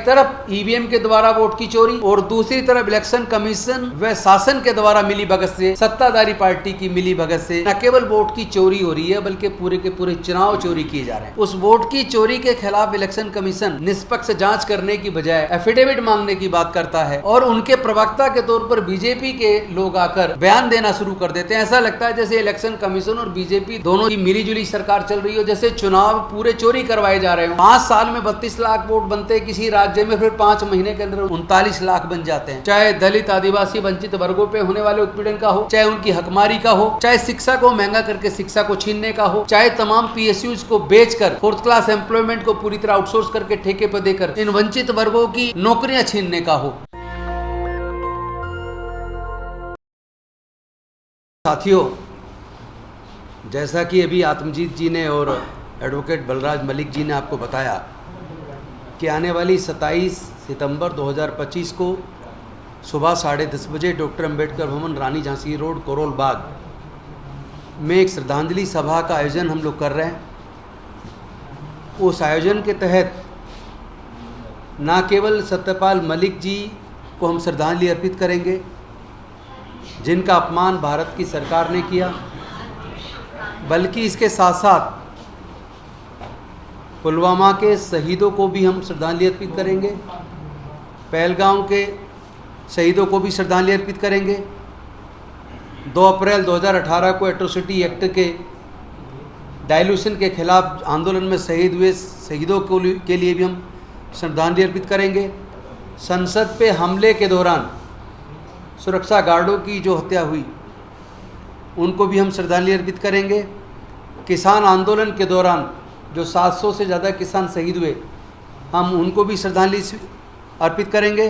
एक तरफ ईवीएम के द्वारा वोट की चोरी और दूसरी तरफ इलेक्शन कमीशन व शासन के द्वारा मिली भगत से, सत्ताधारी पार्टी की मिली भगत से न केवल वोट की चोरी हो रही है बल्कि पूरे के पूरे चुनाव चोरी किए जा रहे हैं। उस वोट की चोरी के खिलाफ इलेक्शन कमीशन निष्पक्ष जांच करने की बजाय एफिडेविट मांगने की बात करता है और उनके प्रवक्ता के तौर पर बीजेपी के लोग आकर बयान देना शुरू कर देते हैं। ऐसा लगता है जैसे इलेक्शन कमीशन और बीजेपी दोनों की मिलीजुली सरकार चल रही हो, जैसे चुनाव पूरे चोरी करवाए जा रहे हो। 5 साल में 32 लाख वोट बनते हैं किसी राज्य में, फिर 5 महीने के अंदर 39 लाख बन जाते हैं। चाहे दलित, आदिवासी, वंचित वर्गों पे होने वाले उत्पीड़न का हो, चाहे उनकी हकमारी का हो, चाहे शिक्षा को महंगा करके शिक्षा को छीनने का हो, चाहे तमाम पीएसयूज को बेचकर 4th क्लास एम्प्लॉयमेंट को पूरी तरह आउटसोर्स करके ठेके पर देकर इन वंचित वर्गों की नौकरियां छीनने का हो। साथियों, जैसा कि अभी आत्मजीत जी ने और एडवोकेट बलराज मलिक जी ने आपको बताया कि आने वाली 27 सितंबर 2025 को सुबह 10:30 बजे डॉक्टर अंबेडकर भवन, रानी झांसी रोड, करोल बाग में एक श्रद्धांजलि सभा का आयोजन हम लोग कर रहे हैं। उस आयोजन के तहत न केवल सत्यपाल मलिक जी को हम श्रद्धांजलि अर्पित करेंगे जिनका अपमान भारत की सरकार ने किया, बल्कि इसके साथ साथ पुलवामा के शहीदों को भी हम श्रद्धांजलि अर्पित करेंगे, पहलगाम के शहीदों को भी श्रद्धांजलि अर्पित करेंगे। 2 अप्रैल 2018 को एट्रोसिटी एक्ट के डाइल्यूशन के खिलाफ आंदोलन में शहीद हुए शहीदों के लिए भी हम श्रद्धांजलि अर्पित करेंगे। संसद पे हमले के दौरान सुरक्षा गार्डों की जो हत्या हुई उनको भी हम श्रद्धांजलि अर्पित करेंगे। किसान आंदोलन के दौरान जो 700 से ज़्यादा किसान शहीद हुए, हम उनको भी श्रद्धांजलि अर्पित करेंगे।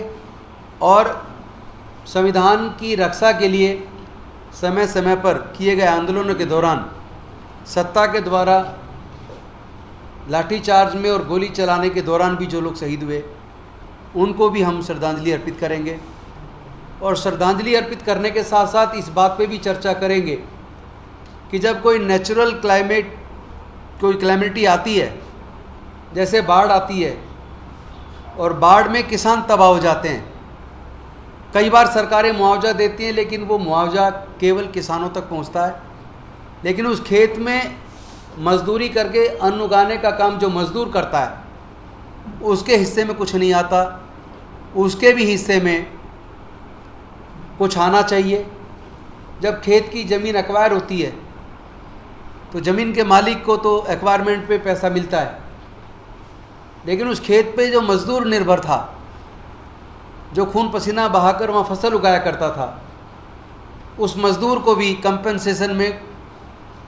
और संविधान की रक्षा के लिए समय समय पर किए गए आंदोलनों के दौरान सत्ता के द्वारा लाठीचार्ज में और गोली चलाने के दौरान भी जो लोग शहीद हुए उनको भी हम श्रद्धांजलि अर्पित करेंगे। और श्रद्धांजलि अर्पित करने के साथ साथ इस बात पे भी चर्चा करेंगे कि जब कोई नेचुरल कोई क्लैमिटी आती है, जैसे बाढ़ आती है और बाढ़ में किसान तबाह हो जाते हैं, कई बार सरकारें मुआवजा देती हैं लेकिन वो मुआवजा केवल किसानों तक पहुंचता है, लेकिन उस खेत में मजदूरी करके अन्न उगाने का काम जो मजदूर करता है उसके हिस्से में कुछ नहीं आता। उसके भी हिस्से में कुछ आना चाहिए। जब खेत की ज़मीन एक्वायर होती है तो ज़मीन के मालिक को तो एक्वायरमेंट पे पैसा मिलता है, लेकिन उस खेत पे जो मज़दूर निर्भर था, जो खून पसीना बहाकर वहाँ फसल उगाया करता था, उस मज़दूर को भी कंपनसेशन में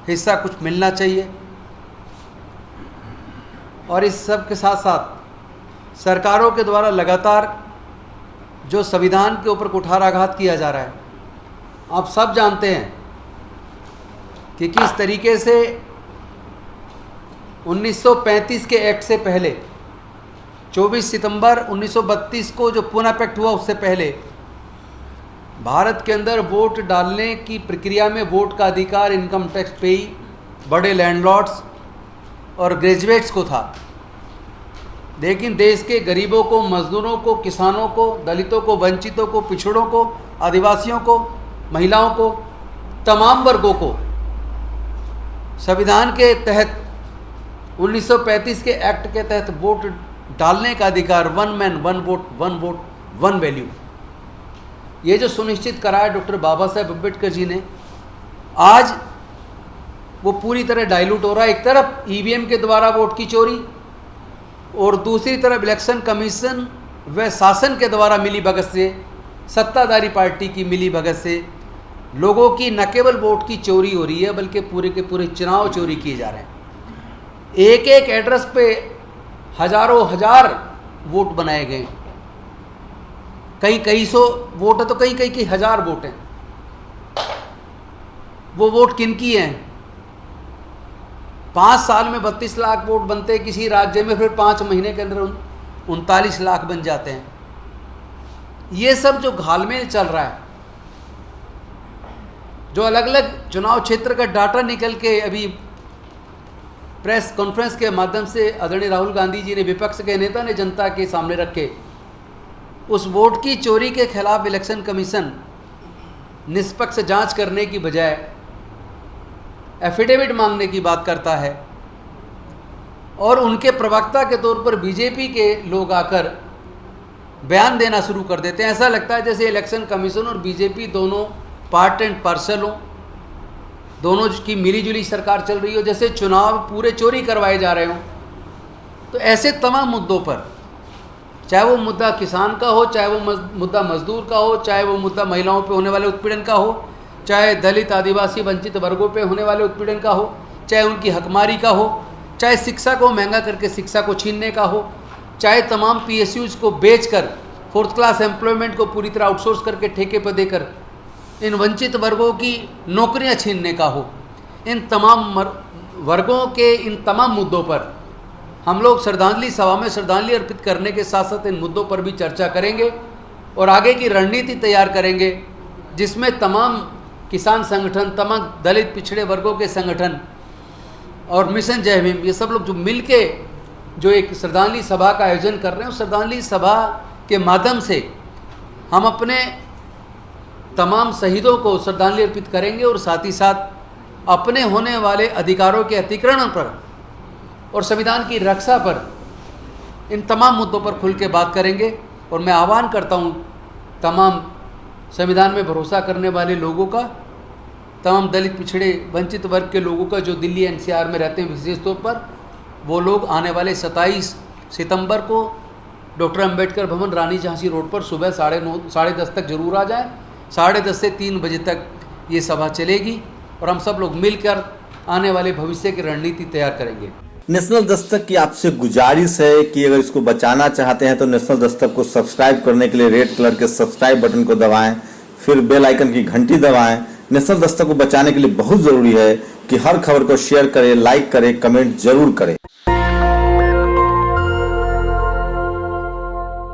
हिस्सा कुछ मिलना चाहिए। और इस सब के साथ साथ सरकारों के द्वारा लगातार जो संविधान के ऊपर कुठाराघात किया जा रहा है, आप सब जानते हैं कि किस तरीके से 1935 के एक्ट से पहले 24 सितंबर 1932 को जो पूना पैक्ट हुआ उससे पहले भारत के अंदर वोट डालने की प्रक्रिया में वोट का अधिकार इनकम टैक्स पेई, बड़े लैंडलॉर्ड्स और ग्रेजुएट्स को था। लेकिन देश के गरीबों को, मजदूरों को, किसानों को, दलितों को, वंचितों को, पिछड़ों को, आदिवासियों को, महिलाओं को, तमाम वर्गों को संविधान के तहत 1935 के एक्ट के तहत वोट डालने का अधिकार, 1 मैन 1 वोट 1 वोट 1 वैल्यू, ये जो सुनिश्चित करा है डॉक्टर बाबा साहेब अम्बेडकर जी ने, आज वो पूरी तरह डाइल्यूट हो रहा है। एक तरफ ईवीएम के द्वारा वोट की चोरी और दूसरी तरफ इलेक्शन कमीशन व शासन के द्वारा मिली भगत से, सत्ताधारी पार्टी की मिली भगत से लोगों की न केवल वोट की चोरी हो रही है बल्कि पूरे के पूरे चुनाव चोरी किए जा रहे हैं। एक एक एड्रेस पे हजारों हजार वोट बनाए गए, कई सौ वोट है तो कई हजार वोट हैं। वो वोट किनकी हैं? 5 साल में 32 लाख वोट बनते हैं किसी राज्य में, फिर 5 महीने के अंदर 39 लाख बन जाते हैं। ये सब जो घालमेल चल रहा है, जो अलग अलग चुनाव क्षेत्र का डाटा निकल के अभी प्रेस कॉन्फ्रेंस के माध्यम से आदरणीय राहुल गांधी जी ने, विपक्ष के नेता ने जनता के सामने रखे उस वोट की चोरी के खिलाफ इलेक्शन कमीशन निष्पक्ष जांच करने की बजाय एफिडेविट मांगने की बात करता है, और उनके प्रवक्ता के तौर पर बीजेपी के लोग आकर बयान देना शुरू कर देते हैं। ऐसा लगता है जैसे इलेक्शन कमीशन और बीजेपी दोनों पार्ट एंड पार्सल हों, दोनों की मिलीजुली सरकार चल रही हो, जैसे चुनाव पूरे चोरी करवाए जा रहे हों। तो ऐसे तमाम मुद्दों पर, चाहे वो मुद्दा किसान का हो, चाहे वो मुद्दा मजदूर का हो, चाहे वो मुद्दा महिलाओं पे होने वाले उत्पीड़न का हो, चाहे दलित आदिवासी वंचित वर्गों पे होने वाले उत्पीड़न का हो, चाहे उनकी हकमारी का हो, चाहे शिक्षा को महंगा करके शिक्षा को छीनने का हो, चाहे तमाम PSUs को बेचकर 4th क्लास एम्प्लॉयमेंट को पूरी तरह आउटसोर्स करके ठेके पर देकर इन वंचित वर्गों की नौकरियां छीनने का हो, इन तमाम वर्गों के इन तमाम मुद्दों पर हम लोग श्रद्धांजलि सभा में श्रद्धांजलि अर्पित करने के साथ साथ इन मुद्दों पर भी चर्चा करेंगे और आगे की रणनीति तैयार करेंगे, जिसमें तमाम किसान संगठन, तमाम दलित पिछड़े वर्गों के संगठन और मिशन जय भीम, ये सब लोग जो मिल के जो एक श्रद्धांजलि सभा का आयोजन कर रहे हैं, उस श्रद्धांजलि सभा के माध्यम से हम अपने तमाम शहीदों को श्रद्धांजलि अर्पित करेंगे और साथ ही साथ अपने होने वाले अधिकारों के अतिक्रमण पर और संविधान की रक्षा पर, इन तमाम मुद्दों पर खुल के बात करेंगे। और मैं आह्वान करता हूँ तमाम संविधान में भरोसा करने वाले लोगों का, तमाम दलित पिछड़े वंचित वर्ग के लोगों का जो दिल्ली NCR में रहते हैं विशेष तौर पर, वो लोग आने वाले 27 सितंबर को डॉक्टर अंबेडकर भवन रानी झांसी रोड पर सुबह 9:30 तक जरूर आ जाएं। 10:30 से 3 बजे तक ये सभा चलेगी और हम सब लोग मिलकर आने वाले भविष्य की रणनीति तैयार करेंगे। नेशनल दस्तक की आपसे गुजारिश है कि अगर इसको बचाना चाहते हैं तो नेशनल दस्तक को सब्सक्राइब करने के लिए रेड कलर के सब्सक्राइब बटन को दबाएं, फिर बेल आइकन की घंटी दबाएं। नेशनल दस्तक को बचाने के लिए बहुत जरूरी है कि हर खबर को शेयर करें, लाइक करें, कमेंट जरूर करें।